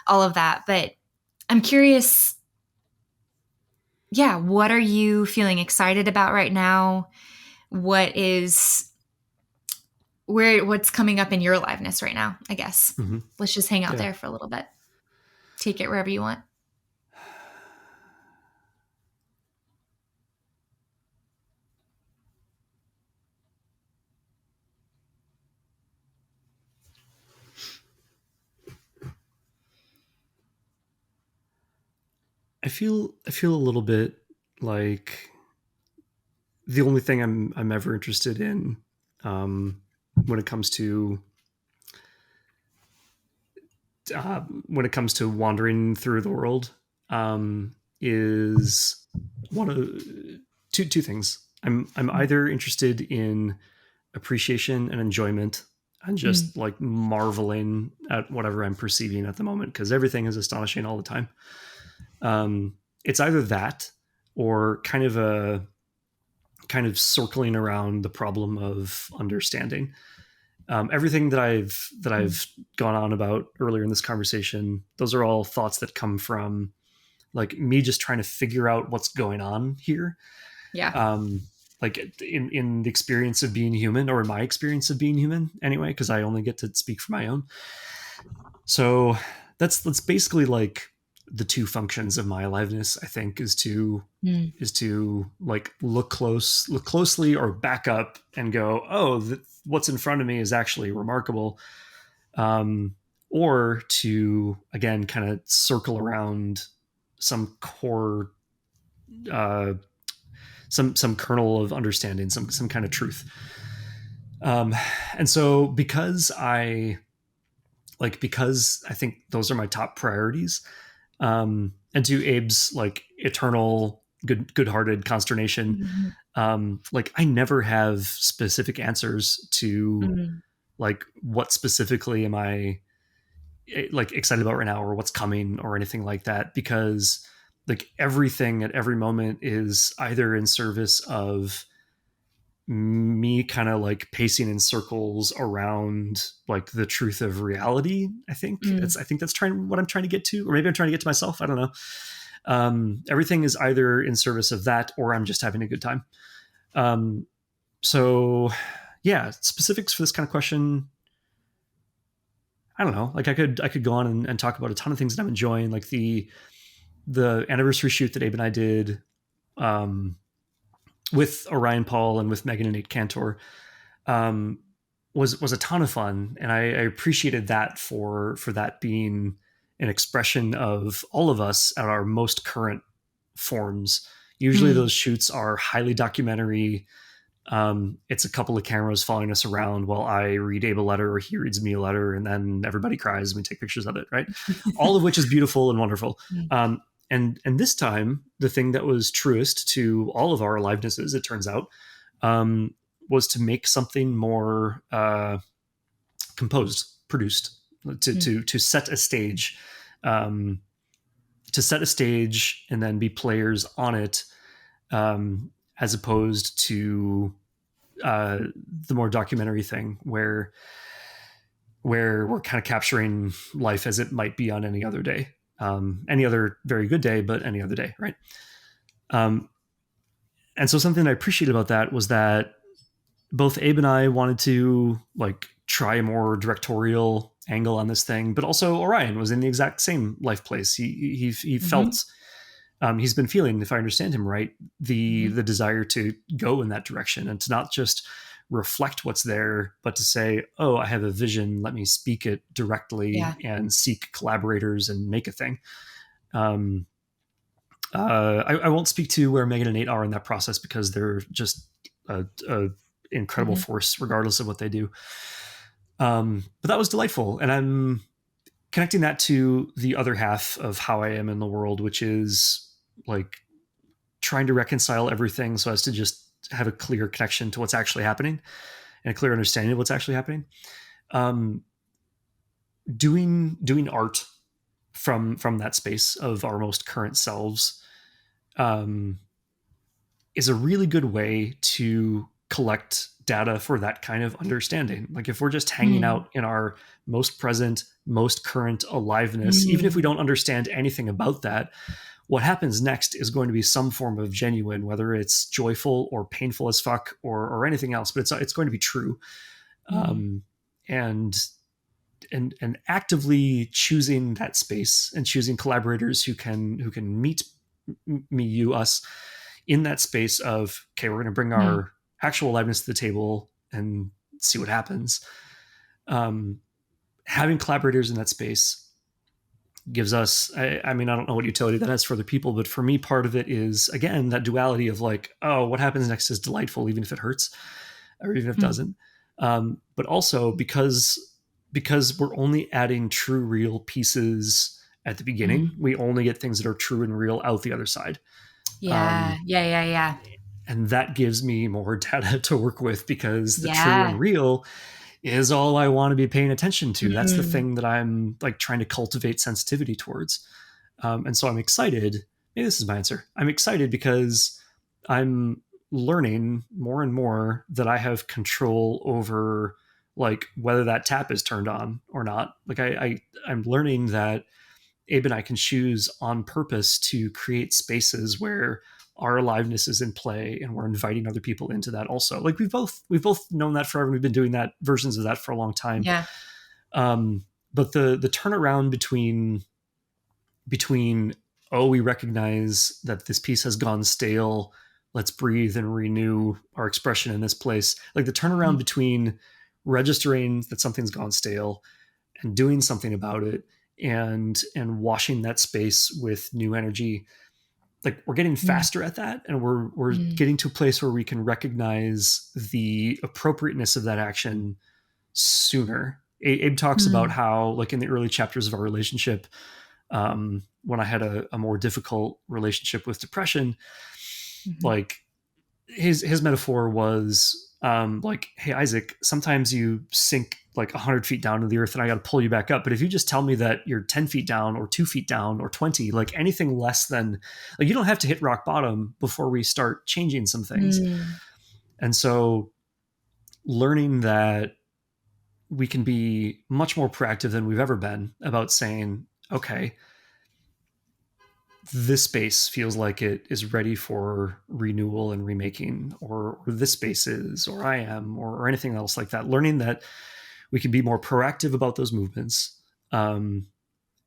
all of that, but I'm curious. Yeah. What are you feeling excited about right now? What's coming up in your aliveness right now, I guess. Let's just hang out there for a little bit. Take it wherever you want. I feel a little bit like the only thing I'm ever interested in when it comes to wandering through the world is one of two things. I'm either interested in appreciation and enjoyment and just like marveling at whatever I'm perceiving at the moment, because everything is astonishing all the time. It's either that or kind of circling around the problem of understanding. Everything that I've gone on about earlier in this conversation, those are all thoughts that come from like me just trying to figure out what's going on here. Yeah. Like in the experience of being human, or in my experience of being human anyway, because I only get to speak for my own. So that's basically like the two functions of my aliveness, I think, is to like look closely or back up and go, oh, what's in front of me is actually remarkable. Or to, again, kind of circle around some core, some kernel of understanding, some kind of truth. And so because I think those are my top priorities, and to Abe's like eternal good-hearted consternation, Mhm. like I never have specific answers to Mhm. like what specifically am I like excited about right now, or what's coming, or anything like that, because like everything at every moment is either in service of me kind of like pacing in circles around like the truth of reality. I think that's trying what I'm trying to get to, or maybe I'm trying to get to myself. I don't know. Everything is either in service of that, or I'm just having a good time. So yeah, specifics for this kind of question, I don't know. Like I could go on and talk about a ton of things that I'm enjoying, like the anniversary shoot that Abe and I did, um, with Orion Paul and with Megan and Nate Cantor, um, was a ton of fun, and I appreciated that for that being an expression of all of us at our most current forms. Usually, Mm. those shoots are highly documentary. It's a couple of cameras following us around while I read Abe a letter or he reads me a letter, and then everybody cries and we take pictures of it, right? All of which is beautiful and wonderful. Mm. And this time, the thing that was truest to all of our alivenesses, it turns out, um, was to make something more composed, produced, to set a stage, um, and then be players on it, as opposed to the more documentary thing where we're kind of capturing life as it might be on any other day, any other very good day, but any other day, right? Um, and so something I appreciated about that was that both Abe and I wanted to like try a more directorial angle on this thing, but also Orion was in the exact same life place. He Mhm. felt, he's been feeling, if I understand him right, the Mhm. desire to go in that direction and to not just reflect what's there, but to say, "Oh, I have a vision. Let me speak it directly Yeah. and seek collaborators and make a thing." Um, I won't speak to where Megan and Nate are in that process because they're just a incredible Mhm. force, regardless of what they do. But that was delightful, and I'm connecting that to the other half of how I am in the world, which is like trying to reconcile everything so as to just have a clear connection to what's actually happening and a clear understanding of what's actually happening. Um, doing art from that space of our most current selves, um, is a really good way to collect data for that kind of understanding. Like if we're just hanging Mm. out in our most present, most current aliveness, even if we Mm. don't understand anything about that, what happens next is going to be some form of genuine, whether it's joyful or painful as fuck or anything else, but it's going to be true. Mm. Um, and and actively choosing that space and choosing collaborators who can meet me, you, us in that space of, okay, we're going to bring Mm. our actual liveness to the table and see what happens. Um, Having collaborators in that space gives us, I mean, I don't know what utility that has for other people, but for me, part of it is, again, that duality of like, oh, what happens next is delightful, even if it hurts or even if it Mm. doesn't. But also because we're only adding true, real pieces at the beginning, Mm. we only get things that are true and real out the other side. Yeah. Um, Yeah. Yeah. Yeah. and that gives me more data to work with because the true Yeah. and real is all I want to be paying attention to. That's the Mm. thing that I'm like trying to cultivate sensitivity towards. And so I'm excited. Maybe this is my answer. I'm excited because I'm learning more and more that I have control over like whether that tap is turned on or not. Like I'm learning that Abe and I can choose on purpose to create spaces where our aliveness is in play and we're inviting other people into that also. Like we've both known that forever. We've been doing that, versions of that, for a long time. Yeah. But the turnaround between, oh, we recognize that this piece has gone stale, let's breathe and renew our expression in this place. Like the turnaround Mm. between registering that something's gone stale and doing something about it and washing that space with new energy, like we're getting faster at that, and we're getting to a place where we can recognize the appropriateness of that action sooner. Abe talks about how, like in the early chapters of our relationship, when I had a more difficult relationship with depression, like his metaphor was like, hey, Isaac, sometimes you sink like 100 feet down to the earth and I got to pull you back up. But if you just tell me that you're 10 feet down or 2 feet down or 20, like anything less than, like, you don't have to hit rock bottom before we start changing some things. And so learning that we can be much more proactive than we've ever been about saying, okay, this space feels like it is ready for renewal and remaking, or this space is, or I am, or anything else like that. Learning that we can be more proactive about those movements. And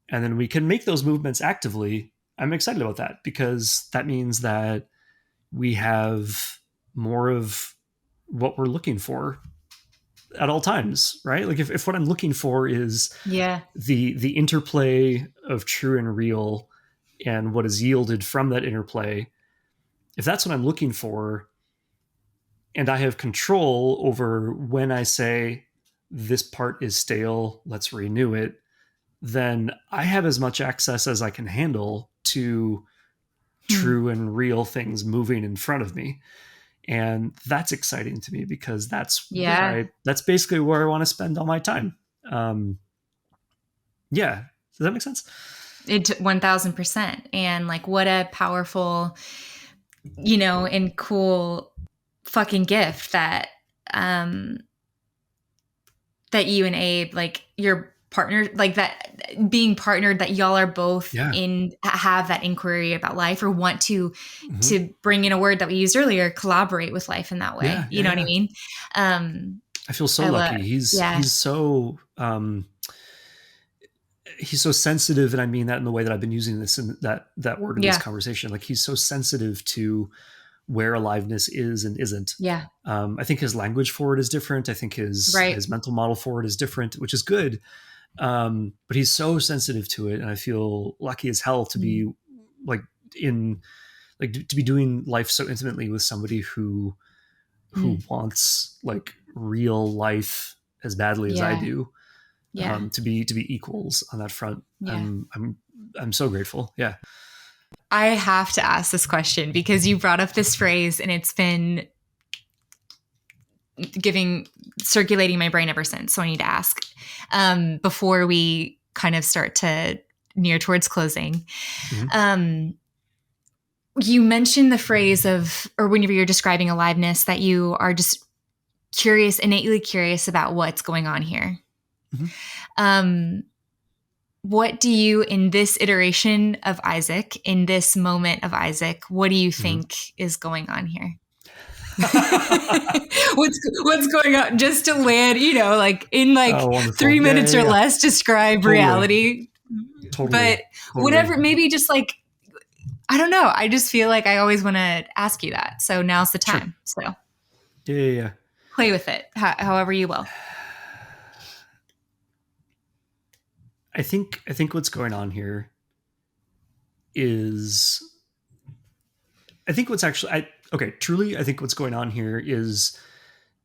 then we can make those movements actively. I'm excited about that because that means that we have more of what we're looking for at all times, right? Like if what I'm looking for is the interplay of true and real and what is yielded from that interplay, if that's what I'm looking for, and I have control over when I say this part is stale, let's renew it, then I have as much access as I can handle to true and real things moving in front of me. And that's exciting to me because that's that's basically where I want to spend all my time. Does that make sense? It 1000%. And like, what a powerful, and cool fucking gift that that you and Abe, like your partner, like that being partnered, that y'all are both have that inquiry about life, or want to bring in a word that we used earlier, collaborate with life in that way. You know what I mean? I feel so lucky. He's so he's so sensitive, and I mean that in the way that I've been using this and that word in this conversation. Like, he's so sensitive to where aliveness is and isn't. I think his language for it is different. I think his mental model for it is different, which is good. But he's so sensitive to it, and I feel lucky as hell to be to be doing life so intimately with somebody who wants like real life as badly as I do. To be equals on that front. I'm so grateful. I have to ask this question because you brought up this phrase and it's been circulating my brain ever since. So I need to ask before we kind of start to near towards closing. You mentioned the phrase or whenever you're describing aliveness, that you are just innately curious about what's going on here. What do you, in this iteration of Isaac, in this moment of Isaac, what do you think is going on here? What's going on? Just to land, like in 3 minutes or less, describe reality. But whatever, maybe just like, I don't know. I just feel like I always want to ask you that. So now's the time. So play with it however you will. I think what's going on here is, I think what's going on here is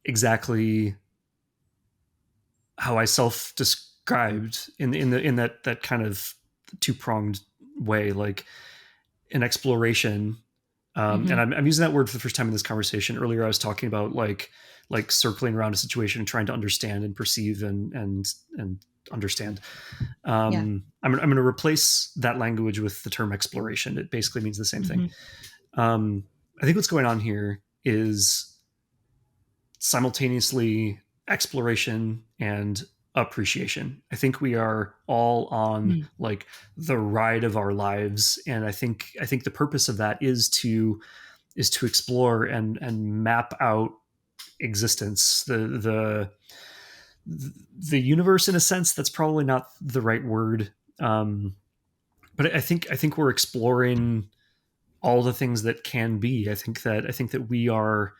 exactly how I self-described in that kind of two-pronged way, like an exploration. And I'm using that word for the first time in this conversation. Earlier, I was talking about like circling around a situation and trying to understand and perceive and understand. I'm going to replace that language with the term exploration. It basically means the same thing. I think what's going on here is simultaneously exploration and appreciation. I think we are all on like the ride of our lives, and I think the purpose of that is to explore and map out existence, the universe in a sense. That's probably not the right word, but I think we're exploring all the things that can be. I think that we are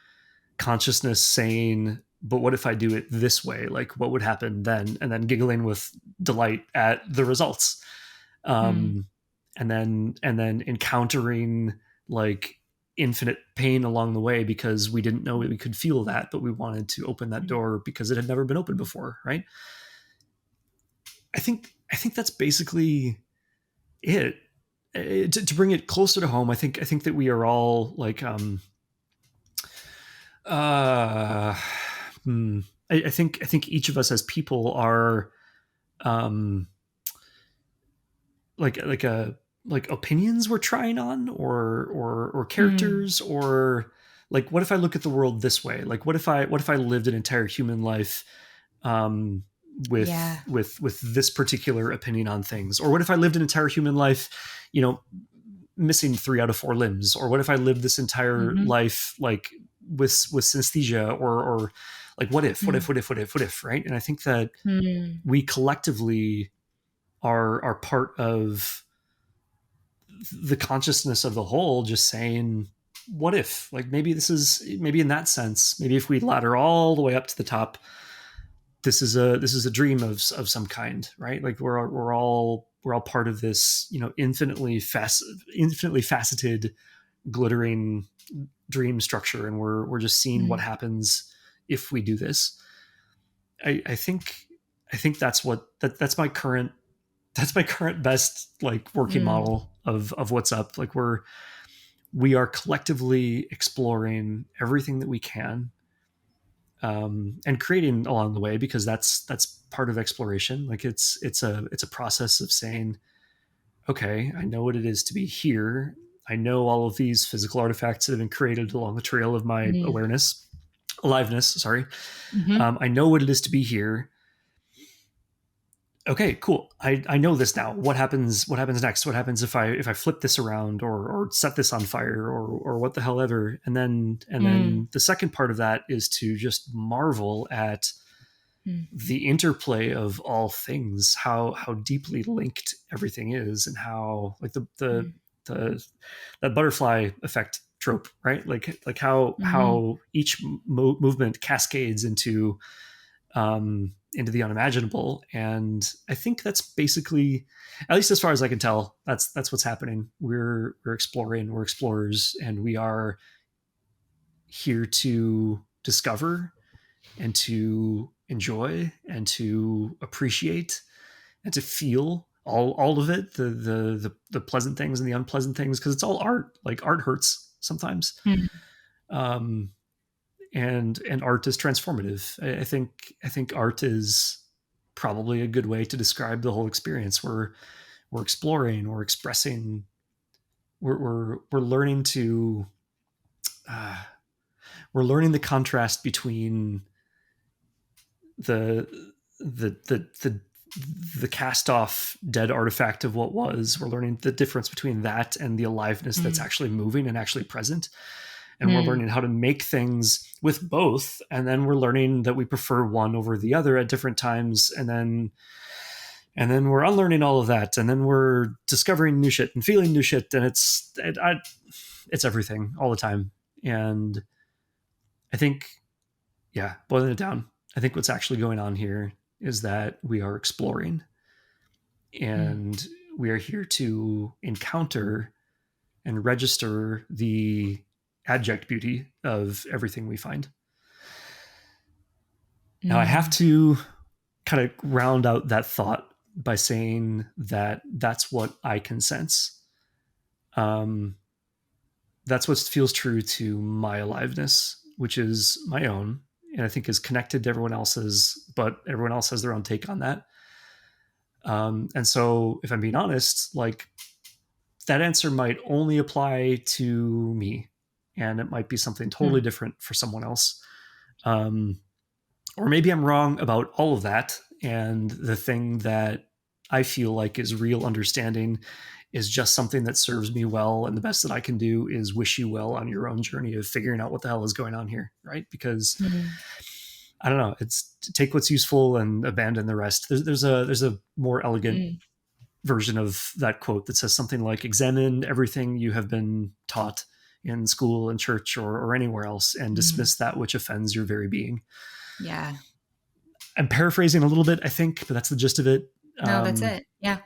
consciousness saying, but what if I do it this way? Like, what would happen then? And then giggling with delight at the results. And and then encountering like infinite pain along the way because we didn't know we could feel that, but we wanted to open that door because it had never been opened before, right? I think that's basically it. To bring it closer to home, I think that we are all like I think each of us as people are like opinions we're trying on, or characters, or like, what if I look at the world this way? Like, what if I lived an entire human life with this particular opinion on things? Or what if I lived an entire human life, missing 3 out of 4 limbs? Or what if I lived this entire life like with synesthesia, or like, what if, right? And I think that we collectively are part of the consciousness of the whole, just saying, what if, like, maybe in that sense, maybe if we ladder all the way up to the top, this is a dream of some kind, right? Like we're all part of this, infinitely faceted, glittering dream structure, and we're just seeing what happens if we do this. I think that's my current best like working model of what's up. Like we are collectively exploring everything that we can, and creating along the way, because that's part of exploration. Like it's a process of saying, okay, I know what it is to be here. I know all of these physical artifacts that have been created along the trail of my aliveness. Sorry. I know what it is to be here. Okay, cool. I know this now. What happens next? What happens if I flip this around, or set this on fire, or what the hell ever? And then the second part of that is to just marvel at the interplay of all things, how deeply linked everything is, and how like the that butterfly effect trope, right? Like how each movement cascades into the unimaginable. And I think that's basically, at least as far as I can tell, that's what's happening. We're exploring, we're explorers, and we are here to discover and to enjoy and to appreciate and to feel all of it, the pleasant things and the unpleasant things, because it's all art. Like art hurts sometimes. And art is transformative. I think art is probably a good way to describe the whole experience. We're exploring, we're expressing, we're learning to we're learning the contrast between the cast off dead artifact of what was. We're learning the difference between that and the aliveness that's actually moving and actually present. And we're learning how to make things with both. And then we're learning that we prefer one over the other at different times. And then we're unlearning all of that. And then we're discovering new shit and feeling new shit. And it's everything all the time. And I think, boiling it down, I think what's actually going on here is that we are exploring, and we are here to encounter and register the abject beauty of everything we find. Now, I have to kind of round out that thought by saying that that's what I can sense. That's what feels true to my aliveness, which is my own, and I think is connected to everyone else's, but everyone else has their own take on that. And so if I'm being honest, like that answer might only apply to me, and it might be something totally different for someone else. Or maybe I'm wrong about all of that, and the thing that I feel like is real understanding is just something that serves me well, and the best that I can do is wish you well on your own journey of figuring out what the hell is going on here, right? Because I don't know, it's take what's useful and abandon the rest. There's a more elegant version of that quote that says something like, examine everything you have been taught in school and church or anywhere else, and dismiss that which offends your very being. I'm paraphrasing a little bit, I think, but that's the gist of it. No, that's it. Yeah.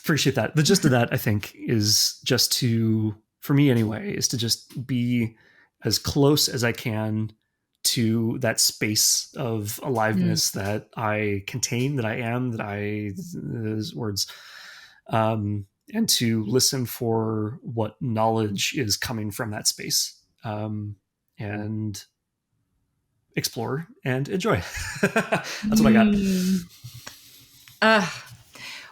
Appreciate that. The gist of that, I think, is just to, for me anyway, is to just be as close as I can to that space of aliveness that I contain, that I am, those words, and to listen for what knowledge is coming from that space, and explore and enjoy. That's what I got.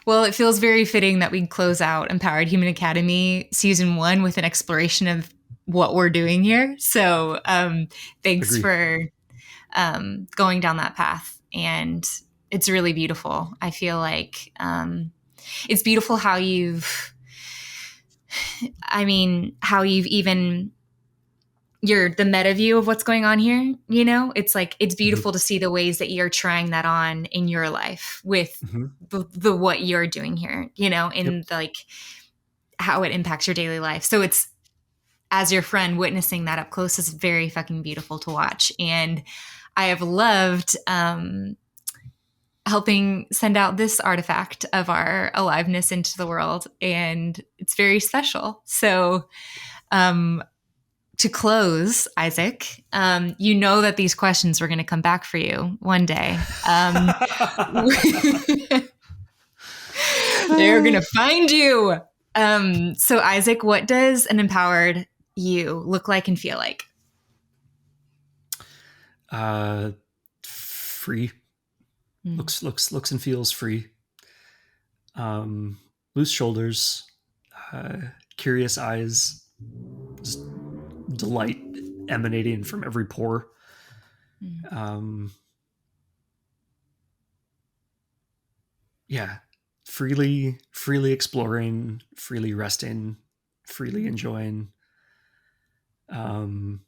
Well, it feels very fitting that we close out Empowered Human Academy Season 1 with an exploration of what we're doing here. So thanks for going down that path. And it's really beautiful. I feel like it's beautiful how you've even, you're the meta view of what's going on here. You know, it's like, it's beautiful to see the ways that you're trying that on in your life with the what you're doing here, you know, and like how it impacts your daily life. So it's, as your friend, witnessing that up close is very fucking beautiful to watch. And I have loved helping send out this artifact of our aliveness into the world. And it's very special. So to close, Isaac, you know that these questions were going to come back for you one day. They're going to find you. So Isaac, what does an empowered you look like and feel like? Free. Looks and feels free. Loose shoulders, curious eyes, just delight emanating from every pore. Freely exploring, freely resting, freely enjoying, in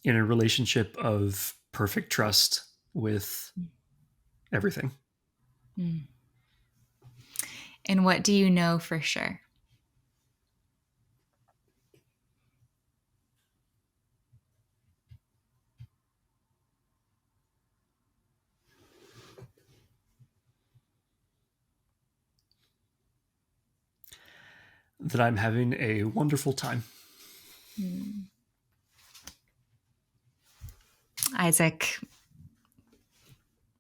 a relationship of perfect trust with everything. And what do you know for sure? That I'm having a wonderful time. Isaac,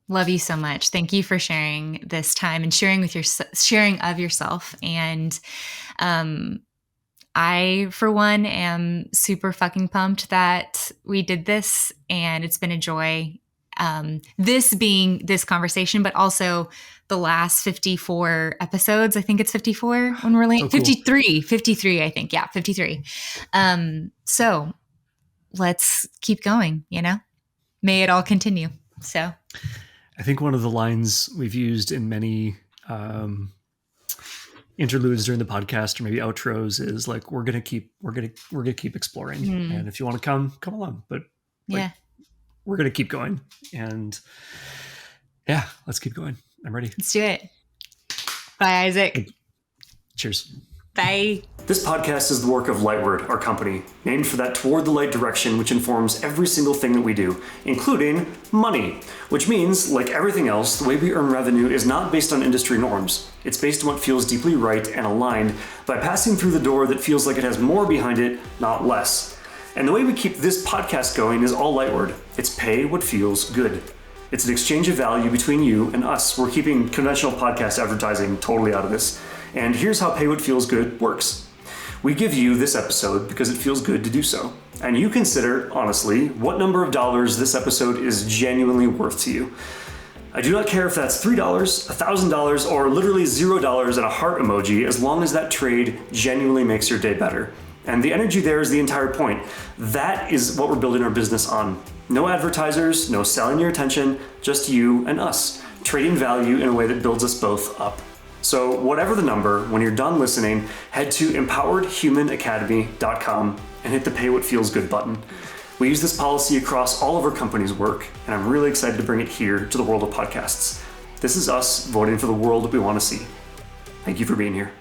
love you so much. Thank you for sharing this time and sharing of yourself. And I, for one, am super fucking pumped that we did this, and it's been a joy. This being this conversation, but also the last 54 episodes. I think it's 54 when we're late. So cool. 53, I think. Yeah, 53. So let's keep going, you know? May it all continue. So I think one of the lines we've used in many interludes during the podcast, or maybe outros, is like, we're gonna keep exploring. And if you want to come along. But we're gonna keep going. And yeah, let's keep going. I'm ready. Let's do it. Bye, Isaac. Cheers. Bye. This podcast is the work of Lightward, our company, named for that toward the light direction which informs every single thing that we do, including money, which means, like everything else, the way we earn revenue is not based on industry norms. It's based on what feels deeply right and aligned by passing through the door that feels like it has more behind it, not less. And the way we keep this podcast going is all Lightward. It's pay what feels good. It's an exchange of value between you and us. We're keeping conventional podcast advertising totally out of this. And here's how Pay What Feels Good works. We give you this episode because it feels good to do so. And you consider, honestly, what number of dollars this episode is genuinely worth to you. I do not care if that's $3, $1,000, or literally $0 and a heart emoji, as long as that trade genuinely makes your day better. And the energy there is the entire point. That is what we're building our business on. No advertisers, no selling your attention, just you and us, trading value in a way that builds us both up. So whatever the number, when you're done listening, head to empoweredhumanacademy.com and hit the Pay What Feels Good button. We use this policy across all of our company's work, and I'm really excited to bring it here to the world of podcasts. This is us voting for the world that we want to see. Thank you for being here.